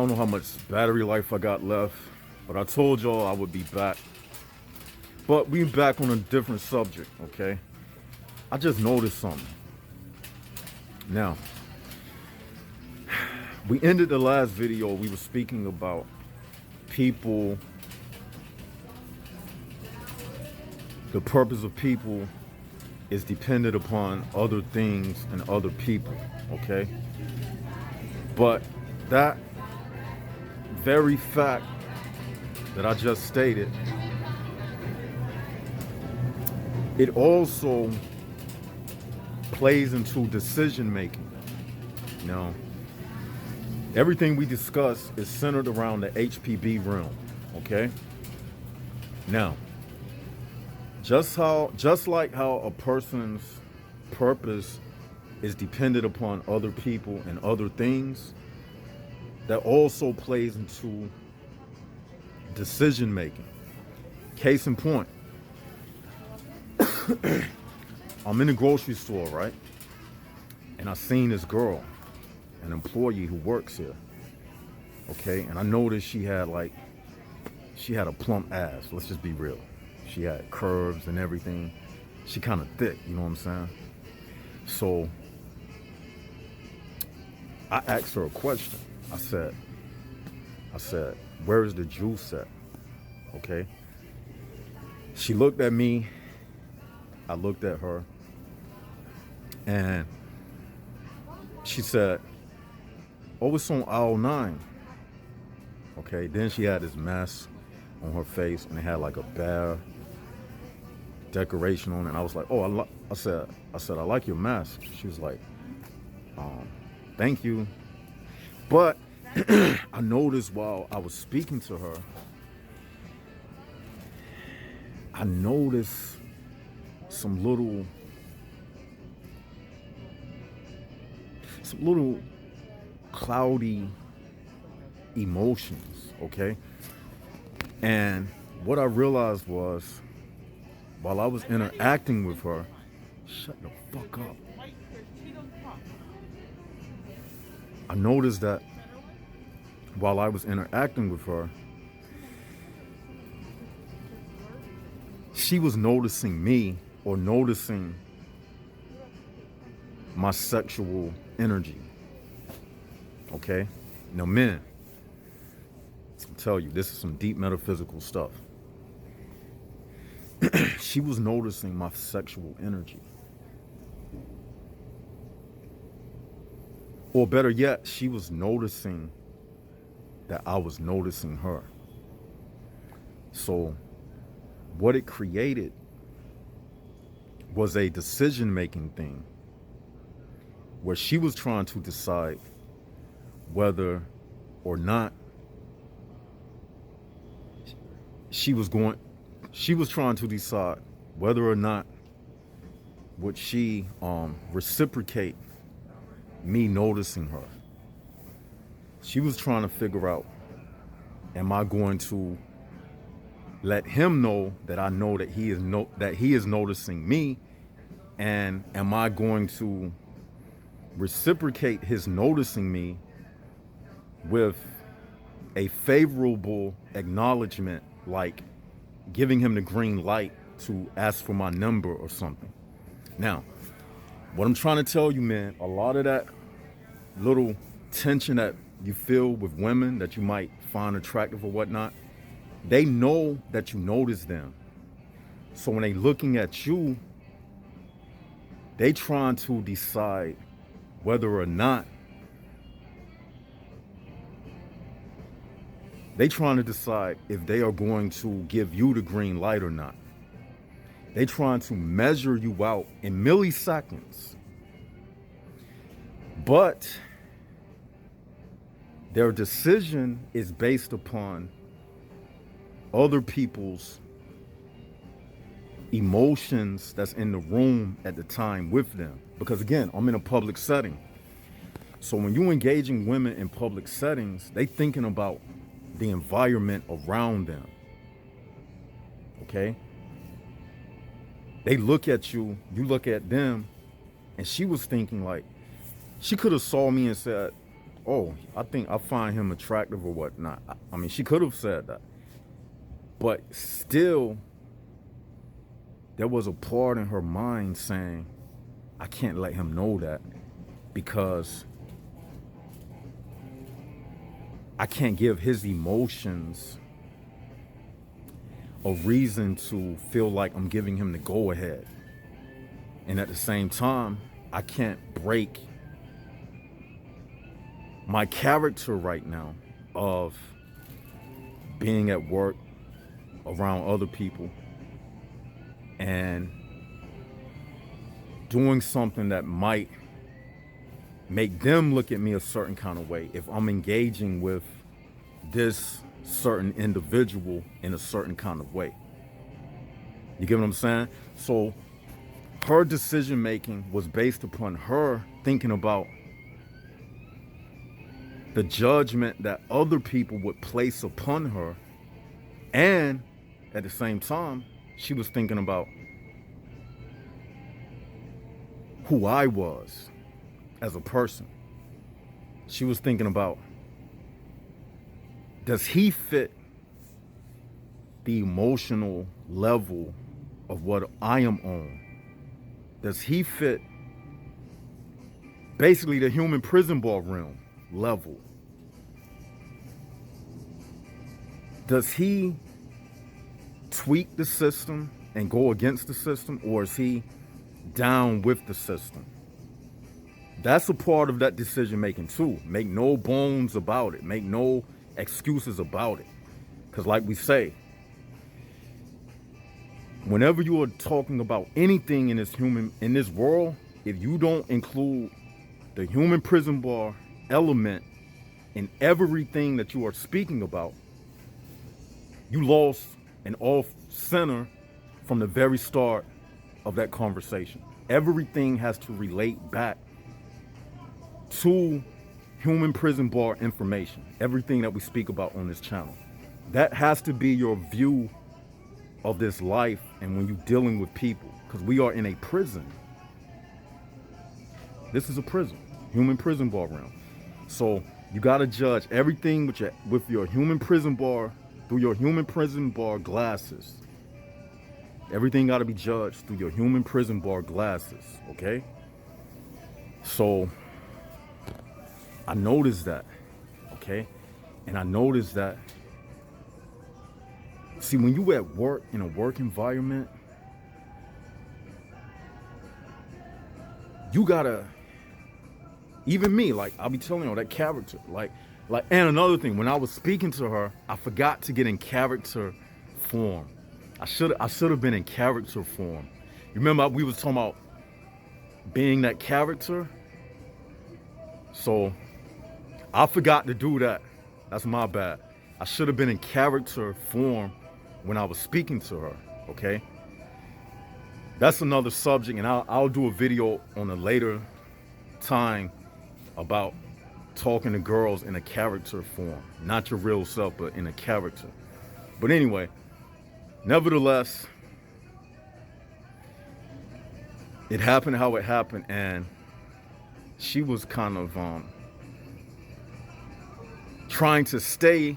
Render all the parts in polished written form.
don't know how much battery life I got left, but I told y'all I would be back. But we back on a different subject, okay? I just noticed something. Now, we ended the last video, we were speaking about people, the purpose of people is dependent upon other things and other people, okay? But that very fact that I just stated, it also plays into decision making. You know, everything we discuss is centered around the HPB realm, okay? Now, just like how a person's purpose is dependent upon other people and other things, that also plays into decision making. Case in point, I'm in the grocery store, right? And I seen this girl, an employee who works here, okay? And I noticed she had a plump ass. Let's just be real. She had curves and everything. She kind of thick, you know what I'm saying? So I asked her a question. I said, where is the juice at? Okay. She looked at me. I looked at her. And she said, oh, it's on aisle 9. Okay. Then she had this mask on her face and it had like a bear decoration on it. And I was like, oh, I said, I like your mask. She was like, thank you. But I noticed while I was speaking to her, I noticed some little cloudy emotions, okay? And what I realized was, while I was interacting with her, shut the fuck up. I noticed that while I was interacting with her, she was noticing me or noticing my sexual energy. Okay? Now, men, I'll tell you, this is some deep metaphysical stuff. She was noticing my sexual energy. Or better yet, she was noticing that I was noticing her. So what it created was a decision-making thing where she was trying to decide whether or not she was trying to decide whether or not would she reciprocate me noticing her. She was trying to figure out, am I going to let him know that I know that he is noticing me, and am I going to reciprocate his noticing me with a favorable acknowledgement, like giving him the green light to ask for my number or something. Now, what I'm trying to tell you, man, a lot of that little tension that you feel with women that you might find attractive or whatnot, they know that you notice them. So when they looking at you, they trying to decide whether or not they trying to decide if they are going to give you the green light or not. They trying to measure you out in milliseconds. But their decision is based upon other people's emotions that's in the room at the time with them. Because again, I'm in a public setting. So when you engaging women in public settings, they thinking about the environment around them. Okay? They look at you, you look at them, and she was thinking like, she could have saw me and said, oh, I think I find him attractive or whatnot. I mean, she could have said that. But still, there was a part in her mind saying, I can't let him know that because I can't give his emotions a reason to feel like I'm giving him the go ahead. And at the same time, I can't break my character right now of being at work around other people and doing something that might make them look at me a certain kind of way if I'm engaging with this certain individual in a certain kind of way. You get what I'm saying? So her decision making was based upon her thinking about the judgment that other people would place upon her. And at the same time, she was thinking about who I was as a person. She was thinking about, does he fit the emotional level of what I am on? Does he fit basically the human prison ball realm level? Does he tweak the system and go against the system, or is he down with the system? That's a part of that decision making too. Make no bones about it. Make no excuses about it. Because like we say, whenever you are talking about anything in this world, if you don't include the human prison bar element in everything that you are speaking about, you lost an off center from the very start of that conversation. Everything has to relate back to human prison bar information. Everything that we speak about on this channel. That has to be your view of this life and when you're dealing with people, because we are in a prison. This is a prison, human prison bar realm. So you got to judge everything with your human prison bar, through your human prison bar glasses. Everything got to be judged through your human prison bar glasses, okay? So I noticed that, okay? And I noticed that, see, when you at work, in a work environment, you gotta, even me, like, I'll be telling you, that character, like, and another thing, when I was speaking to her, I forgot to get in character form. I should have been in character form. You remember we was talking about being that character? So I forgot to do that. That's my bad. I should have been in character form when I was speaking to her, okay? That's another subject, and I'll do a video on a later time about talking to girls in a character form. Not your real self, but in a character. But anyway, nevertheless, it happened how it happened, and she was kind of trying to stay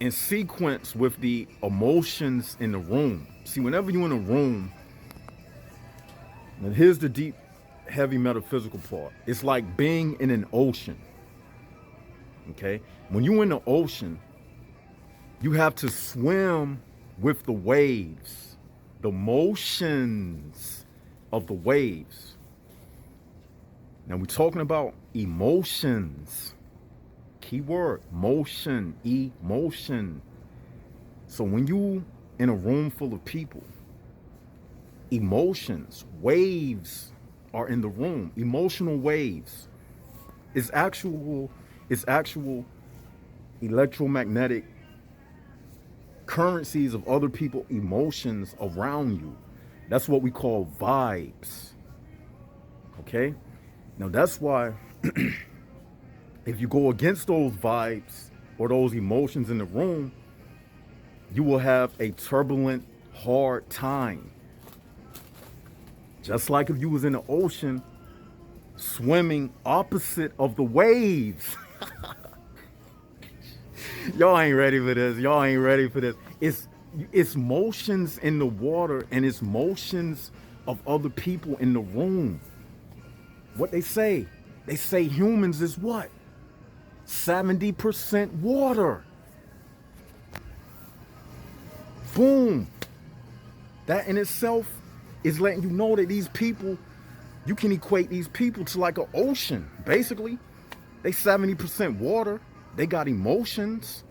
in sequence with the emotions in the room. See, whenever you're in a room, and here's the deep, heavy metaphysical part. It's like being in an ocean, okay? When you're in the ocean, you have to swim with the waves, the motions of the waves. Now we're talking about emotions. Key word, motion, emotion. So when you in a room full of people, emotions, waves are in the room. Emotional waves. It's actual electromagnetic currencies of other people's emotions around you. That's what we call vibes. Okay? Now that's why if you go against those vibes or those emotions in the room, you will have a turbulent, hard time. Just like if you was in the ocean swimming opposite of the waves. Y'all ain't ready for this. Y'all ain't ready for this. It's motions in the water and it's motions of other people in the room. What they say humans is what? 70% water. Boom. That in itself is letting you know that these people, you can equate these people to like an ocean. Basically, they 70% water. They got emotions.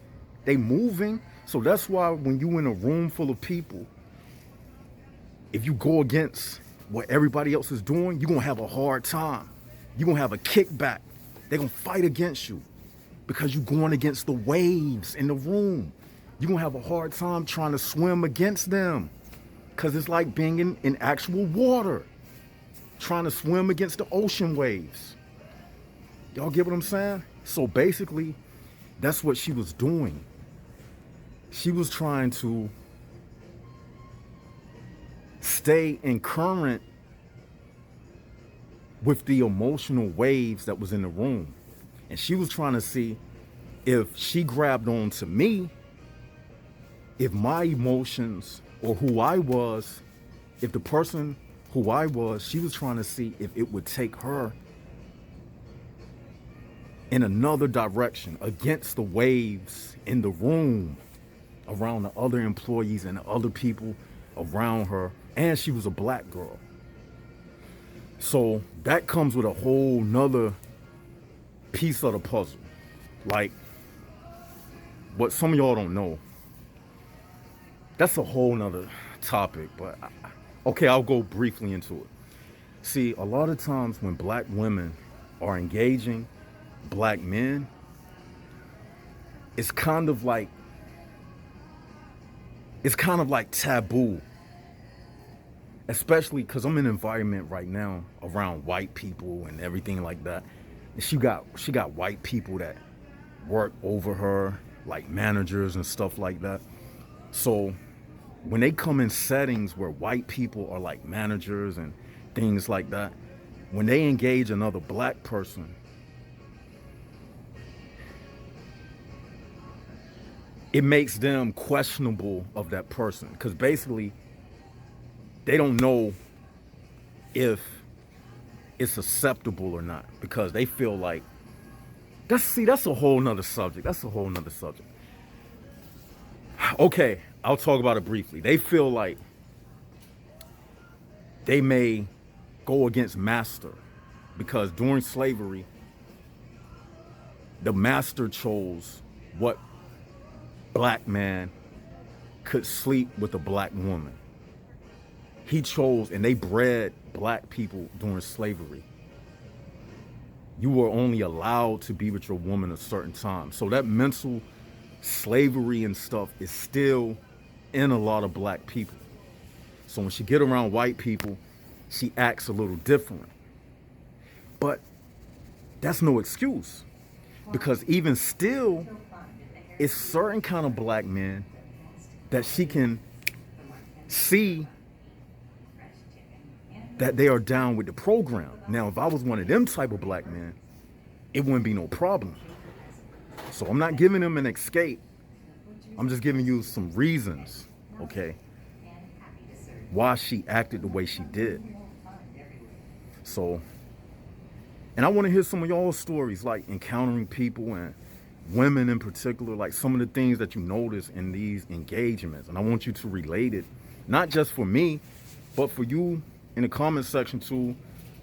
They moving. So that's why when you in a room full of people, if you go against what everybody else is doing, you're going to have a hard time. You're going to have a kickback. They're going to fight against you because you're going against the waves in the room. You're going to have a hard time trying to swim against them because it's like being in actual water, trying to swim against the ocean waves. Y'all get what I'm saying? So basically, that's what she was doing. She was trying to stay in current with the emotional waves that was in the room. And she was trying to see if she grabbed on to me, if my emotions or who I was, if the person who I was, she was trying to see if it would take her in another direction against the waves in the room around the other employees and the other people around her. And she was a black girl. So that comes with a whole nother piece of the puzzle. Like, what some of y'all don't know, that's a whole nother topic, but okay, I'll go briefly into it. See, a lot of times when black women are engaging black men, it's kind of like taboo, especially because I'm in an environment right now around white people and everything like that. And she got white people that work over her, like managers and stuff like that. So when they come in settings where white people are like managers and things like that, when they engage another black person, it makes them questionable of that person, because basically they don't know if it's acceptable or not, because they feel like that's a whole nother subject. Okay, I'll talk about it briefly. They feel like they may go against master because during slavery, the master chose what black man could sleep with a black woman. He chose, and they bred black people during slavery. You were only allowed to be with your woman a certain time. So that mental slavery and stuff is still in a lot of black people. So when she get around white people, she acts a little different. But that's no excuse, because even still, it's certain kind of black men that she can see that they are down with the program. Now, if I was one of them type of black men, it wouldn't be no problem. So I'm not giving them an escape. I'm just giving you some reasons, okay, why she acted the way she did. So, and I want to hear some of y'all's stories, like encountering people and women in particular, like some of the things that you notice in these engagements. And I want you to relate it, not just for me, but for you in the comment section to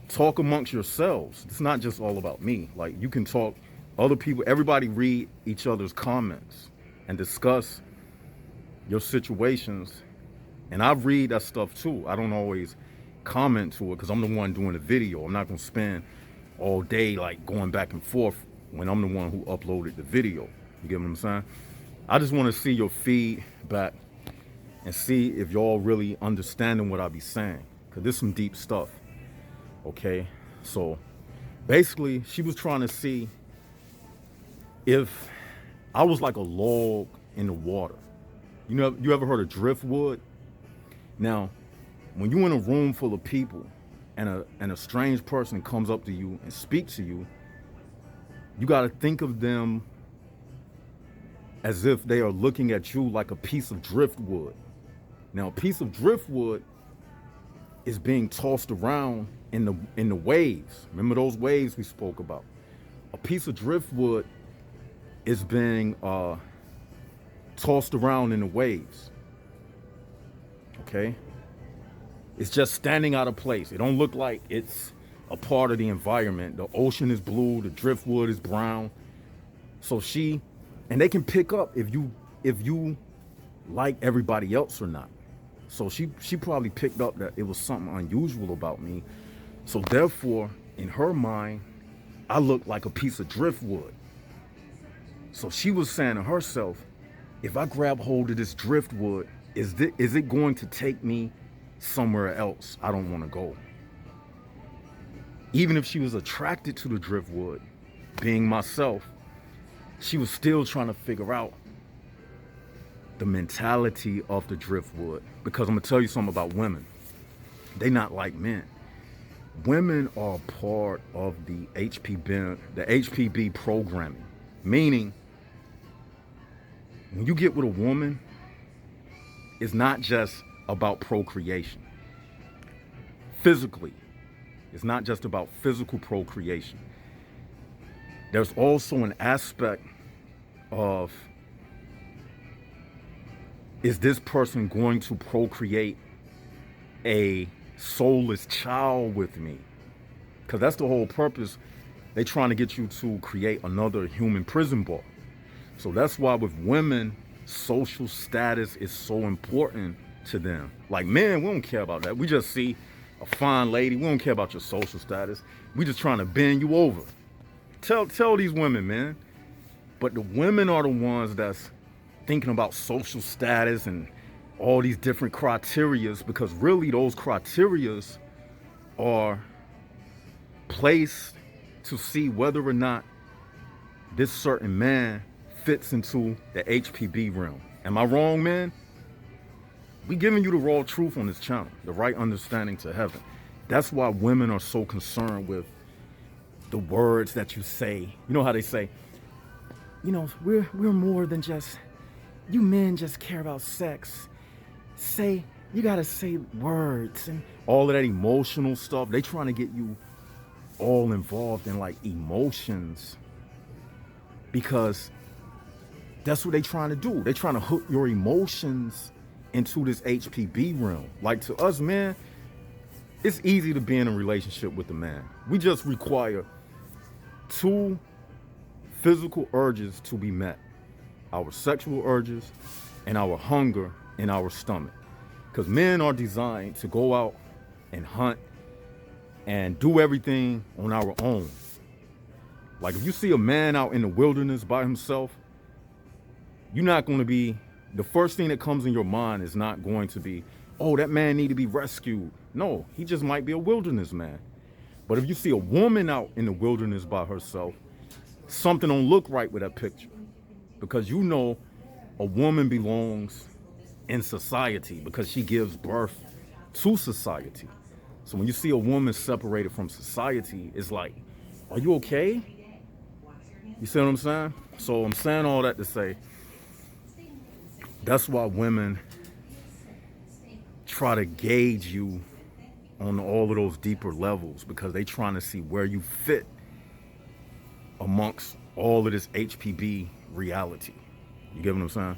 talk amongst yourselves. It's not just all about me. Like, you can talk, other people, everybody read each other's comments and discuss your situations. And I read that stuff too. I don't always comment to it because I'm the one doing the video. I'm not going to spend all day like going back and forth when I'm the one who uploaded the video. You get what I'm saying? I just want to see your feedback and see if y'all really understanding what I be saying, because this is some deep stuff. Okay, so basically she was trying to see if I was like a log in the water. You know, you ever heard of driftwood? Now, when you're in a room full of people and a strange person comes up to you and speaks to you, you got to think of them as if they are looking at you like a piece of driftwood. Now, a piece of driftwood is being tossed around in the waves. Remember those waves we spoke about? A piece of driftwood is being tossed around in the waves. Okay? It's just standing out of place. It don't look like it's a part of the environment. The ocean is blue, the driftwood is brown. So and they can pick up if you like everybody else or not. So she probably picked up that it was something unusual about me. So therefore, in her mind, I look like a piece of driftwood. So she was saying to herself, if I grab hold of this driftwood, is it going to take me somewhere else I don't want to go? Even if she was attracted to the driftwood, being myself, she was still trying to figure out the mentality of the driftwood. Because I'm gonna tell you something about women. They not like men. Women are part of the HPB programming. Meaning, when you get with a woman, it's not just about procreation. Physically, it's not just about physical procreation. There's also an aspect of, is this person going to procreate a soulless child with me? Because that's the whole purpose. They're trying to get you to create another human prison bar. So that's why with women, social status is so important to them. Like men, we don't care about that. We just see a fine lady. We don't care about your social status. We just trying to bend you over. Tell these women, man. But the women are the ones that's thinking about social status and all these different criterias, because really those criterias are placed to see whether or not this certain man fits into the HPB realm. Am I wrong, man? We giving you the raw truth on this channel, the right understanding to heaven. That's why women are so concerned with the words that you say. You know how they say, you know, we're more than just, you men just care about sex. You gotta say words and all of that emotional stuff. They trying to get you all involved in like emotions, because that's what they trying to do. They trying to hook your emotions into this HPB realm. Like to us, man, it's easy to be in a relationship with a man. We just require 2 physical urges to be met: our sexual urges and our hunger in our stomach. Because men are designed to go out and hunt and do everything on our own. Like if you see a man out in the wilderness by himself, you're not going to be, the first thing that comes in your mind is not going to be, oh, that man need to be rescued. No, he just might be a wilderness man. But if you see a woman out in the wilderness by herself, something don't look right with that picture. Because you know a woman belongs in society because she gives birth to society. So when you see a woman separated from society, it's like, are you okay? You see what I'm saying? So I'm saying all that to say, that's why women try to gauge you on all of those deeper levels, because they trying to see where you fit amongst all of this HPB reality. You get what I'm saying?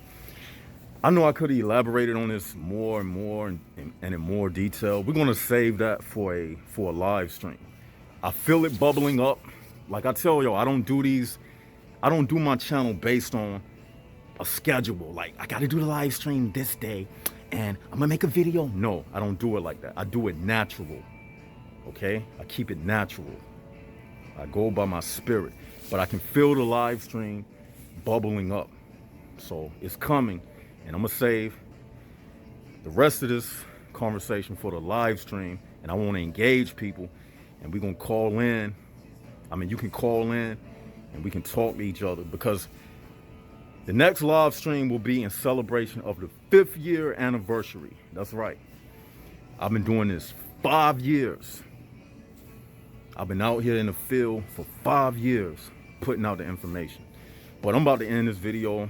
I know I could have elaborated on this more and more and in more detail. We're gonna save that for a live stream. I feel it bubbling up. Like I tell y'all, I don't do my channel based on a schedule. Like I gotta do the live stream this day and I'm gonna make a video. No, I don't do it like that. I do it natural. Okay? I keep it natural. I go by my spirit. But I can feel the live stream bubbling up. So it's coming. And I'm gonna save the rest of this conversation for the live stream. And I wanna engage people. And we're gonna call in. I mean, you can call in and we can talk to each other, because the next live stream will be in celebration of the 5th year anniversary. That's right. I've been doing this 5 years. I've been out here in the field for 5 years putting out the information. But I'm about to end this video.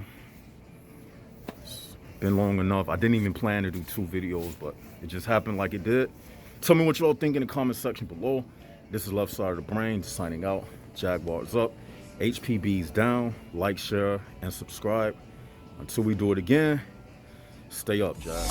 It's been long enough. I didn't even plan to do 2 videos, but it just happened like it did. Tell me what y'all think in the comment section below. This is Left Side of the Brain signing out. Jaguars up, HPB's down. Like, share, and subscribe. Until we do it again, stay up, Jag.